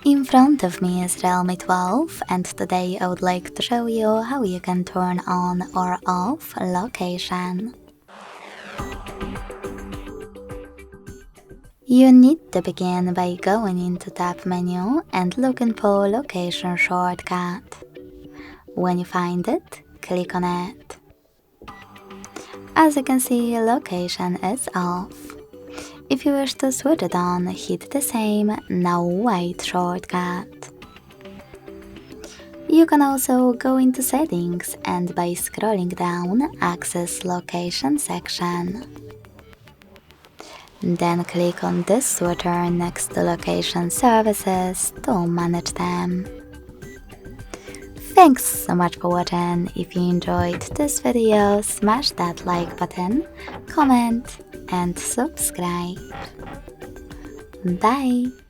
In front of me is Realme 12, and today I would like to show you how you can turn on or off location. You need to begin by going into Tab menu and looking for Location shortcut. When you find it, click on it. As you can see, location is off. If you wish to switch it on, hit the same Now Wait shortcut. You can also go into settings and by scrolling down, access location section. Then click on this switcher next to location services to manage them. Thanks so much for watching. If you enjoyed this video, smash that like button, comment and subscribe. Bye!